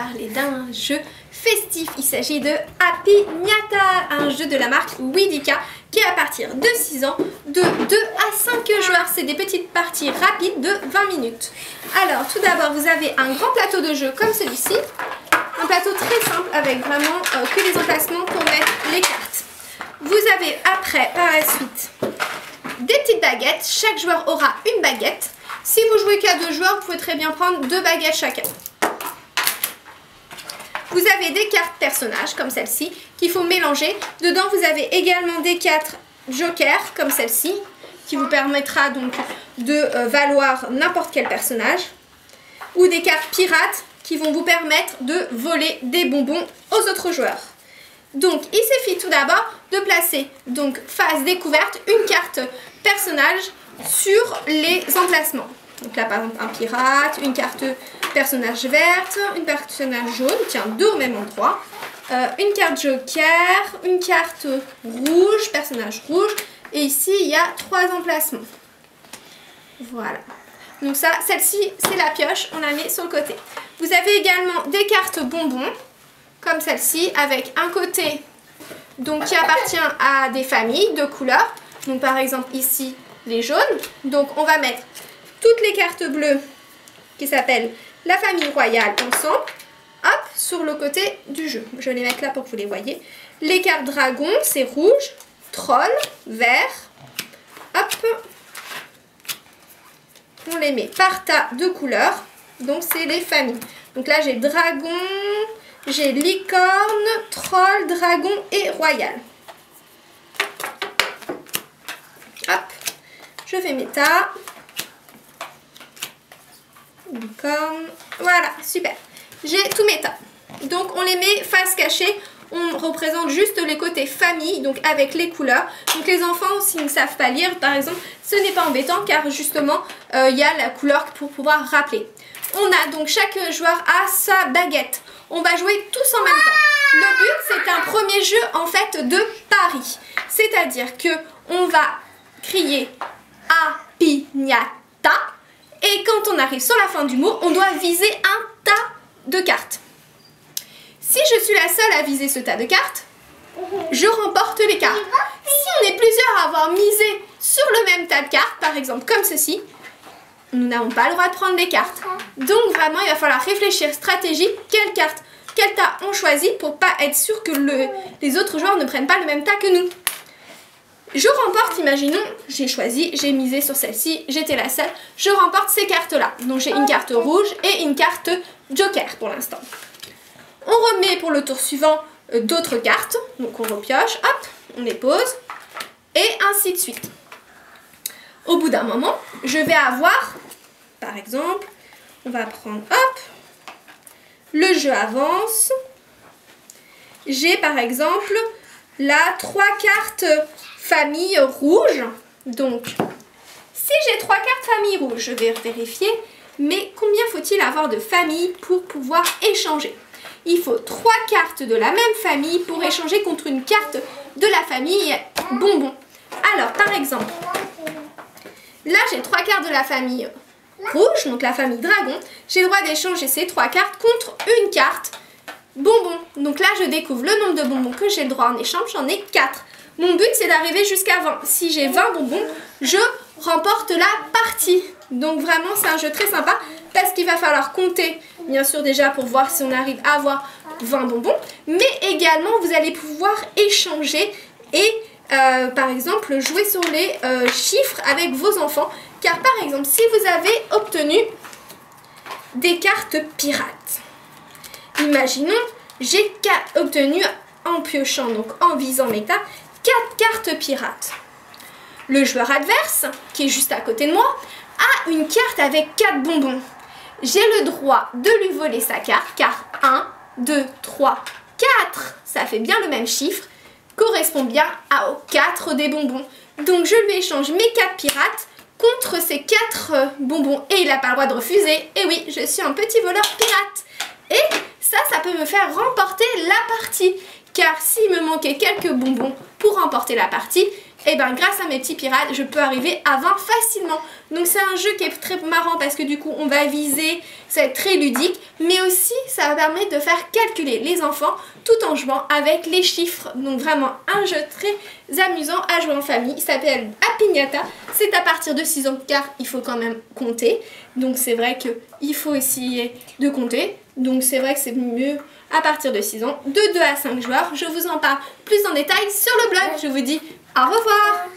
parler d'un jeu festif. Il s'agit de Happy Gnata, un jeu de la marque Widika qui est à partir de 6 ans, de 2 à 5 joueurs. C'est des petites parties rapides de 20 minutes. Alors tout d'abord vous avez un grand plateau de jeu comme celui-ci. Un plateau très simple avec vraiment que des emplacements pour mettre les cartes. Vous avez après par la suite des petites baguettes. Chaque joueur aura une baguette. Si vous jouez qu'à 2 joueurs, vous pouvez très bien prendre 2 baguettes chacun. Vous avez des cartes personnages comme celle-ci qu'il faut mélanger. Dedans vous avez également des cartes jokers comme celle-ci qui vous permettra donc de valoir n'importe quel personnage. Ou des cartes pirates qui vont vous permettre de voler des bonbons aux autres joueurs. Donc il suffit tout d'abord de placer donc phase découverte une carte personnage sur les emplacements. Donc là par exemple un pirate, une carte personnage verte, une personnage jaune, tiens 2 au même endroit, une carte joker, une carte rouge, personnage rouge, et ici il y a 3 emplacements. Voilà. Donc ça, celle-ci c'est la pioche, on la met sur le côté. Vous avez également des cartes bonbons, comme celle-ci, avec un côté donc, qui appartient à des familles de couleurs. Donc par exemple ici les jaunes. Donc on va mettre toutes les cartes bleues qui s'appellent la famille royale ensemble. Hop, sur le côté du jeu. Je vais les mettre là pour que vous les voyez. Les cartes dragon, c'est rouge, troll, vert. Hop. On les met par tas de couleurs. Donc c'est les familles. Donc là j'ai dragon, j'ai licorne, troll, dragon et royal. Hop, je fais mes tas. Licorne, voilà, super. J'ai tous mes tas. Donc on les met face cachée. On représente juste les côtés famille, donc avec les couleurs. Donc les enfants, s'ils ne savent pas lire, par exemple, ce n'est pas embêtant car justement, il y a la couleur pour pouvoir rappeler. On a donc chaque joueur a sa baguette. On va jouer tous en même temps. Le but, c'est un premier jeu en fait de pari. C'est-à-dire que on va crier Happy Gnata et quand on arrive sur la fin du mot, on doit viser un tas de cartes. Si je suis la seule à viser ce tas de cartes, je remporte les cartes. Si on est plusieurs à avoir misé sur le même tas de cartes, par exemple comme ceci, nous n'avons pas le droit de prendre les cartes. Donc vraiment, il va falloir réfléchir stratégique, quelle carte, quel tas on choisit pour pas être sûr que les autres joueurs ne prennent pas le même tas que nous. Je remporte, imaginons, j'ai choisi, j'ai misé sur celle-ci, j'étais la seule, je remporte ces cartes-là. Donc j'ai une carte rouge et une carte joker pour l'instant. On remet pour le tour suivant d'autres cartes, donc on repioche, hop, on les pose, et ainsi de suite. Au bout d'un moment, je vais avoir, par exemple, on va prendre, hop, le jeu avance. J'ai par exemple là 3 cartes famille rouge. Donc, si j'ai 3 cartes famille rouge, je vais vérifier, mais combien faut-il avoir de familles pour pouvoir échanger? Il faut 3 cartes de la même famille pour échanger contre une carte de la famille bonbon. Alors, par exemple, là j'ai 3 cartes de la famille rouge, donc la famille dragon. J'ai le droit d'échanger ces 3 cartes contre une carte bonbon. Donc là je découvre le nombre de bonbons que j'ai le droit en échange, j'en ai 4. Mon but c'est d'arriver jusqu'à 20. Si j'ai 20 bonbons, je remporte la partie. Donc vraiment c'est un jeu très sympa parce qu'il va falloir compter bien sûr déjà pour voir si on arrive à avoir 20 bonbons. Mais également vous allez pouvoir échanger et par exemple jouer sur les chiffres avec vos enfants. Car par exemple si vous avez obtenu des cartes pirates, imaginons j'ai obtenu en piochant, donc en visant mes tas, 4 cartes pirates. Le joueur adverse, qui est juste à côté de moi, a une carte avec 4 bonbons. J'ai le droit de lui voler sa carte, car 1, 2, 3, 4, ça fait bien le même chiffre, correspond bien aux 4 des bonbons. Donc je lui échange mes 4 pirates contre ces 4 bonbons. Et il n'a pas le droit de refuser. Et oui, je suis un petit voleur pirate. Et ça peut me faire remporter la partie. Car s'il me manquait quelques bonbons pour remporter la partie, et ben grâce à mes petits pirates, je peux arriver à 20 facilement. Donc c'est un jeu qui est très marrant parce que du coup on va viser, ça va être très ludique, mais aussi ça va permettre de faire calculer les enfants tout en jouant avec les chiffres. Donc vraiment un jeu très amusant à jouer en famille. Il s'appelle Apignata. C'est à partir de 6 ans car il faut quand même compter. Donc c'est vrai qu'il faut essayer de compter. Donc c'est vrai que c'est mieux à partir de 6 ans, de 2 à 5 joueurs. Je vous en parle plus en détail sur le blog. Je vous dis au revoir.